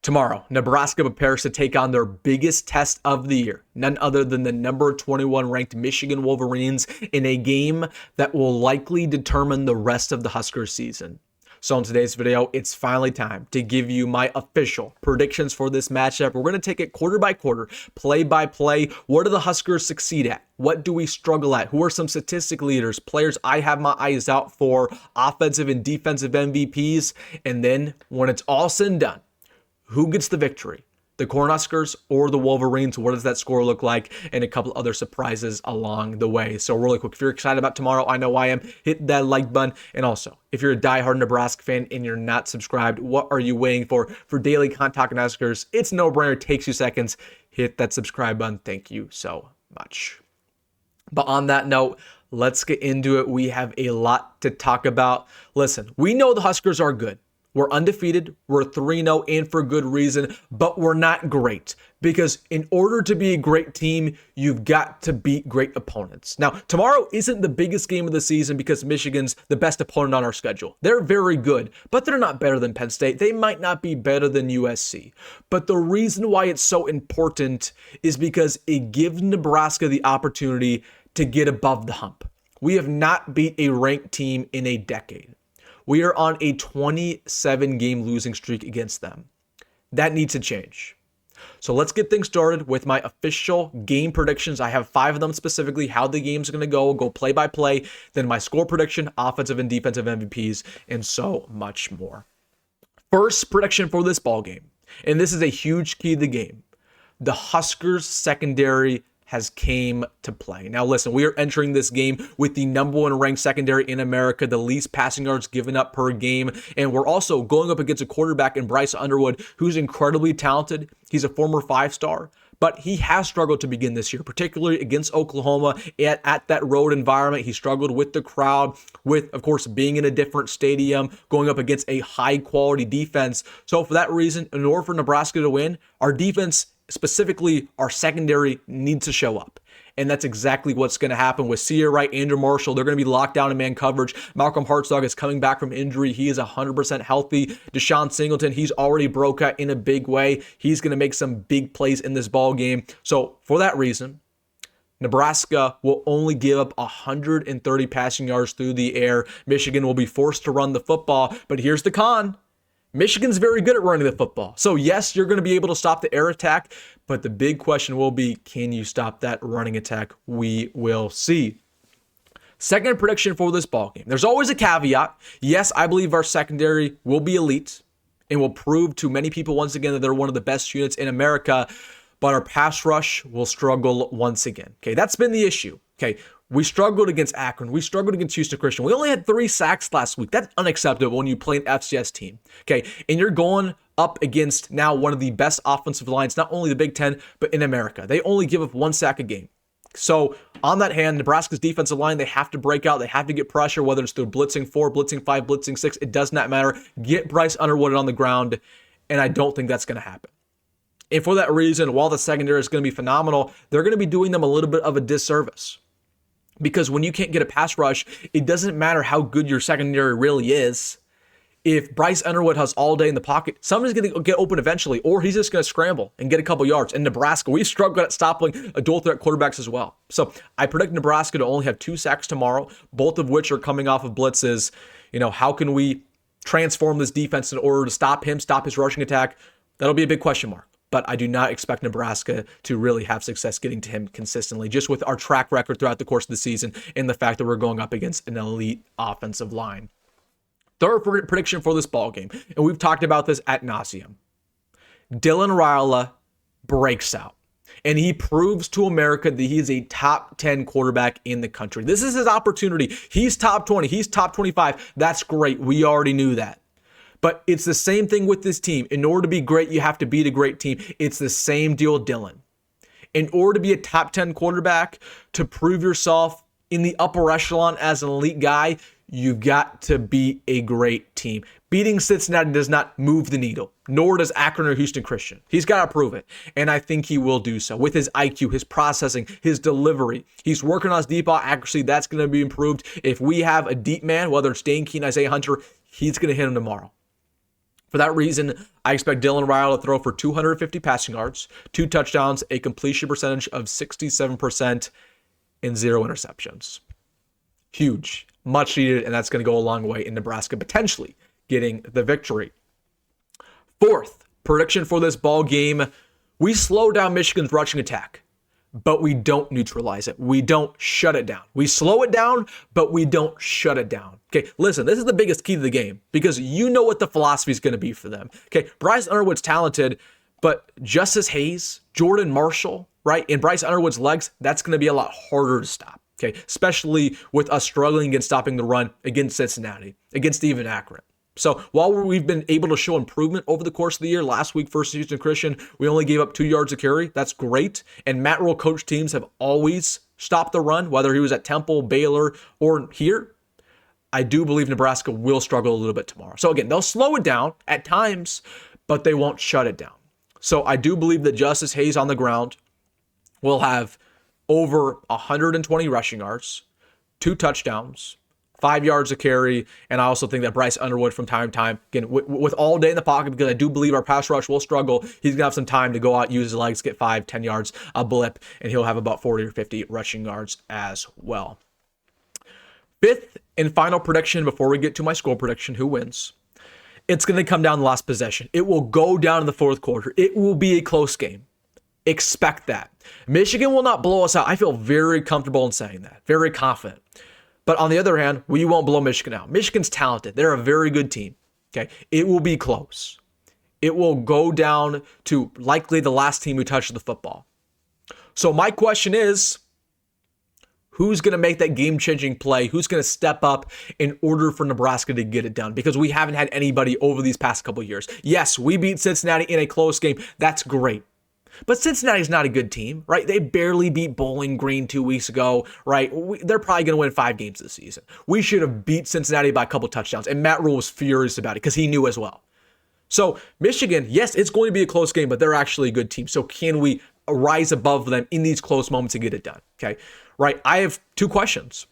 Tomorrow, Nebraska prepares to take on their biggest test of the year, none other than the number 21 ranked Michigan Wolverines in a game that will likely determine the rest of the Husker season. So in today's video, it's finally time to give you my official predictions for this matchup. We're going to take it quarter by quarter, play by play. What do the Huskers succeed at? What do we struggle at? Who are some statistic leaders, players I have my eyes out for, offensive and defensive MVPs? And then when it's all said and done, who gets the victory? The Cornhuskers or the Wolverines? What does that score look like? And a couple other surprises along the way. So really quick, if you're excited about tomorrow, I know I am, hit that like button. And also, if you're a diehard Nebraska fan and you're not subscribed, what are you waiting for? For daily content talking Huskers, it's no brainer, takes you seconds. Hit that subscribe button. Thank you so much. But on that note, let's get into it. We have a lot to talk about. Listen, we know the Huskers are good. We're undefeated, we're 3-0 and for good reason, but we're not great because in order to be a great team, you've got to beat great opponents. Now, tomorrow isn't the biggest game of the season because Michigan's the best opponent on our schedule. They're very good, but they're not better than Penn State. They might not be better than USC. But the reason why it's so important is because it gives Nebraska the opportunity to get above the hump. We have not beat a ranked team in a decade. We are on a 27-game losing streak against them. That needs to change. So let's get things started with my official game predictions. I have 5 of them specifically, how the game's going to go play by play, then my score prediction, offensive and defensive MVPs, and so much more. First prediction for this ball game, and this is a huge key to the game. The Huskers secondary has came to play. Now listen, we are entering this game with the number 1 ranked secondary in America, the least passing yards given up per game, and we're also going up against a quarterback in Bryce Underwood who's incredibly talented. He's a former 5-star, but he has struggled to begin this year, particularly against Oklahoma at that road environment. He struggled with the crowd, with, of course, being in a different stadium, going up against a high-quality defense. So for that reason, in order for Nebraska to win, our defense, specifically our secondary, needs to show up. And that's exactly what's going to happen with Sear Wright, Andrew Marshall. They're going to be locked down in man coverage. Malcolm Hartzog is coming back from injury. He is 100% healthy. Deshaun Singleton, he's already broke out in a big way. He's going to make some big plays in this ball game. So for that reason, Nebraska will only give up 130 passing yards through the air. Michigan will be forced to run the football. But here's the con. Michigan's very good at running the football. So yes, you're going to be able to stop the air attack, but the big question will be, can you stop that running attack? We will see. Second prediction for this ball game. There's always a caveat. Yes, I believe our secondary will be elite and will prove to many people once again that they're one of the best units in America, but our pass rush will struggle once again. Okay, that's been the issue. Okay, we struggled against Akron. We struggled against Houston Christian. We only had 3 sacks last week. That's unacceptable when you play an FCS team. Okay, and you're going up against now one of the best offensive lines, not only the Big Ten, but in America. They only give up 1 sack a game. So on that hand, Nebraska's defensive line, they have to break out. They have to get pressure, whether it's through blitzing 4, blitzing 5, blitzing 6. It does not matter. Get Bryce Underwood on the ground, and I don't think that's going to happen. And for that reason, while the secondary is going to be phenomenal, they're going to be doing them a little bit of a disservice. Because when you can't get a pass rush, it doesn't matter how good your secondary really is. If Bryce Underwood has all day in the pocket, somebody's going to get open eventually, or he's just going to scramble and get a couple yards. In Nebraska, we struggle at stopping a dual threat quarterbacks as well. So I predict Nebraska to only have 2 sacks tomorrow, both of which are coming off of blitzes. You know, how can we transform this defense in order to stop him, stop his rushing attack? That'll be a big question mark. But I do not expect Nebraska to really have success getting to him consistently, just with our track record throughout the course of the season and the fact that we're going up against an elite offensive line. Third prediction for this ball game, and we've talked about this ad nauseum. Dylan Raiola breaks out, and he proves to America that he is a top 10 quarterback in the country. This is his opportunity. He's top 20. He's top 25. That's great. We already knew that. But it's the same thing with this team. In order to be great, you have to beat a great team. It's the same deal with Dylan. In order to be a top 10 quarterback, to prove yourself in the upper echelon as an elite guy, you've got to beat a great team. Beating Cincinnati does not move the needle, nor does Akron or Houston Christian. He's got to prove it, and I think he will do so. With his IQ, his processing, his delivery, he's working on his deep ball accuracy. That's going to be improved. If we have a deep man, whether it's Dane, Nyziah, Hunter, he's going to hit him tomorrow. For that reason, I expect Dylan Raiola to throw for 250 passing yards, 2 touchdowns, a completion percentage of 67%, and 0 interceptions. Huge, much needed, and that's going to go a long way in Nebraska potentially getting the victory. Fourth prediction for this ball game, we slow down Michigan's rushing attack, but we don't neutralize it. We don't shut it down. We slow it down, but we don't shut it down. Okay, listen, this is the biggest key to the game because you know what the philosophy is going to be for them. Okay, Bryce Underwood's talented, but Justice Hayes, Jordan Marshall, right, and Bryce Underwood's legs, that's going to be a lot harder to stop. Okay, especially with us struggling against stopping the run against Cincinnati, against even Akron. So while we've been able to show improvement over the course of the year, last week versus Houston Christian, we only gave up 2 yards a carry. That's great. And Matt Rule coach teams have always stopped the run, whether he was at Temple, Baylor, or here. I do believe Nebraska will struggle a little bit tomorrow. So again, they'll slow it down at times, but they won't shut it down. So I do believe that Justice Hayes on the ground will have over 120 rushing yards, 2 touchdowns, 5 yards a carry, and I also think that Bryce Underwood from time to time, again, with all day in the pocket, because I do believe our pass rush will struggle, he's going to have some time to go out, use his legs, get 5-10 yards, a blip, and he'll have about 40 or 50 rushing yards as well. Fifth and final prediction before we get to my score prediction, who wins? It's going to come down to the last possession. It will go down in the fourth quarter. It will be a close game. Expect that. Michigan will not blow us out. I feel very comfortable in saying that, very confident. But on the other hand, we won't blow Michigan out. Michigan's talented. They're a very good team. Okay, it will be close. It will go down to likely the last team who touches the football. So my question is, who's going to make that game-changing play? Who's going to step up in order for Nebraska to get it done? Because we haven't had anybody over these past couple of years. Yes, we beat Cincinnati in a close game. That's great. But Cincinnati's not a good team, right? They barely beat Bowling Green 2 weeks ago, right? They're probably going to win 5 games this season. We should have beat Cincinnati by a couple touchdowns, and Matt Rule was furious about it because he knew as well. So Michigan, yes, it's going to be a close game, but they're actually a good team. So can we rise above them in these close moments and get it done? Okay, right? I have 2 questions.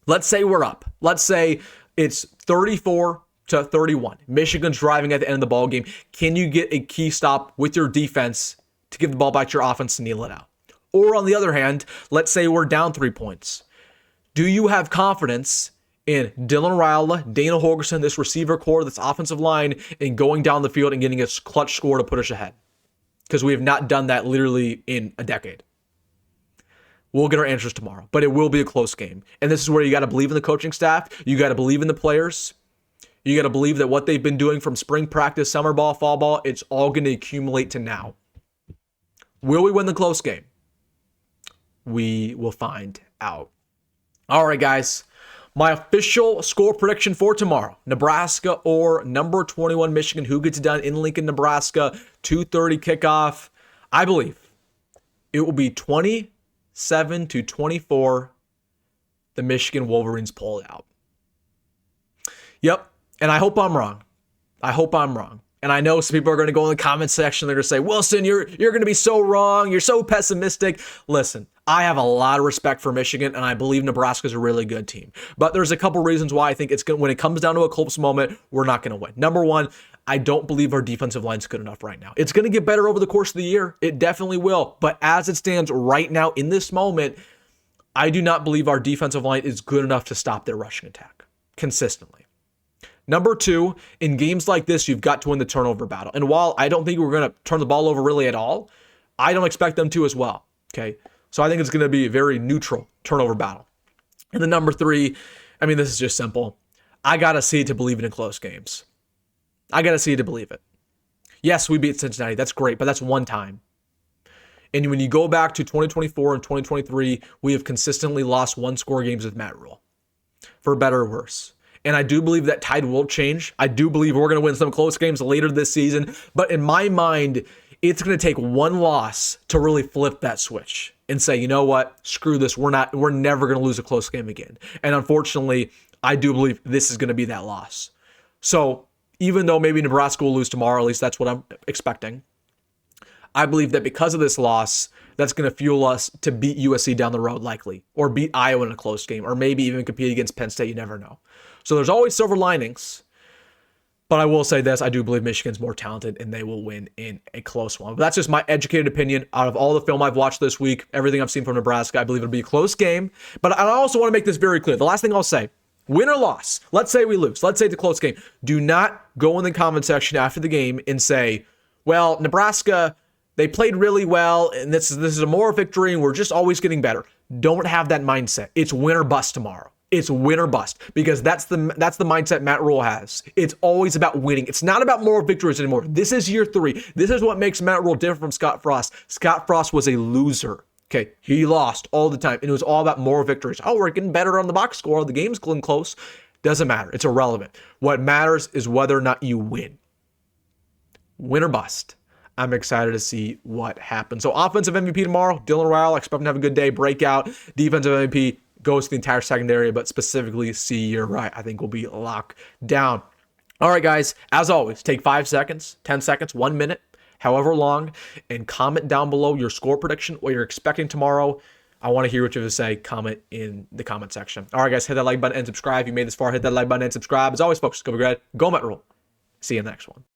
Let's say we're up. Let's say it's 34-31. Michigan's driving at the end of the ball game. Can you get a key stop with your defense to give the ball back to your offense to kneel it out? Or on the other hand, let's say we're down 3 points. Do you have confidence in Dylan Raiola, Dana Holgerson, this receiver core, this offensive line, in going down the field and getting a clutch score to put us ahead? Because we have not done that literally in a decade. We'll get our answers tomorrow, but it will be a close game. And this is where you got to believe in the coaching staff. You got to believe in the players. You got to believe that what they've been doing from spring practice, summer ball, fall ball, it's all going to accumulate to now. Will we win the close game? We will find out. All right, guys. My official score prediction for tomorrow, Nebraska or number 21 Michigan, who gets it done in Lincoln, Nebraska, 2:30 kickoff. I believe it will be 27-24. The Michigan Wolverines pull it out. Yep, and I hope I'm wrong. And I know some people are going to go in the comment section. They're going to say, Wilson, you're going to be so wrong. You're so pessimistic. Listen, I have a lot of respect for Michigan, and I believe Nebraska's a really good team. But there's a couple reasons why I think it's going. When it comes down to a close moment, we're not going to win. Number one, I don't believe our defensive line's good enough right now. It's going to get better over the course of the year. It definitely will. But as it stands right now in this moment, I do not believe our defensive line is good enough to stop their rushing attack consistently. Number two, in games like this, you've got to win the turnover battle. And while I don't think we're going to turn the ball over really at all, I don't expect them to as well. Okay, so I think it's going to be a very neutral turnover battle. And then number three, I mean, this is just simple. I got to see it to believe it in close games. I got to see it to believe it. Yes, we beat Cincinnati. That's great, but that's one time. And when you go back to 2024 and 2023, we have consistently lost one-score games with Matt Rule, for better or worse. And I do believe that tide will change. I do believe we're going to win some close games later this season. But in my mind, it's going to take one loss to really flip that switch and say, you know what? Screw this. We're never going to lose a close game again. And unfortunately, I do believe this is going to be that loss. So even though maybe Nebraska will lose tomorrow, at least that's what I'm expecting, I believe that because of this loss, that's going to fuel us to beat USC down the road likely, or beat Iowa in a close game, or maybe even compete against Penn State. You never know. So there's always silver linings. But I will say this, I do believe Michigan's more talented and they will win in a close one. But that's just my educated opinion. Out of all the film I've watched this week, everything I've seen from Nebraska, I believe it'll be a close game. But I also want to make this very clear. The last thing I'll say, win or loss, let's say we lose, let's say it's a close game. Do not go in the comment section after the game and say, well, Nebraska, they played really well and this is a moral victory and we're just always getting better. Don't have that mindset. It's win or bust tomorrow. It's win or bust, because that's the mindset Matt Rhule has. It's always about winning. It's not about moral victories anymore. This is year 3. This is what makes Matt Rhule different from Scott Frost. Scott Frost was a loser. Okay, he lost all the time, and it was all about moral victories. Oh, we're getting better on the box score. The game's getting close. Doesn't matter. It's irrelevant. What matters is whether or not you win. Win or bust. I'm excited to see what happens. So offensive MVP tomorrow, Dylan Raiola. Expect him to have a good day. Breakout. Defensive MVP goes to the entire secondary, but specifically C. Right, I think will be locked down. All right, guys, as always, take 5 seconds, 10 seconds, 1 minute, however long, and comment down below your score prediction, what you're expecting tomorrow. I want to hear what you have to say. Comment in the comment section. All right, guys, hit that like button and subscribe. If you made this far, hit that like button and subscribe. As always, folks, go be great. Go Matt Rhule. See you in the next one.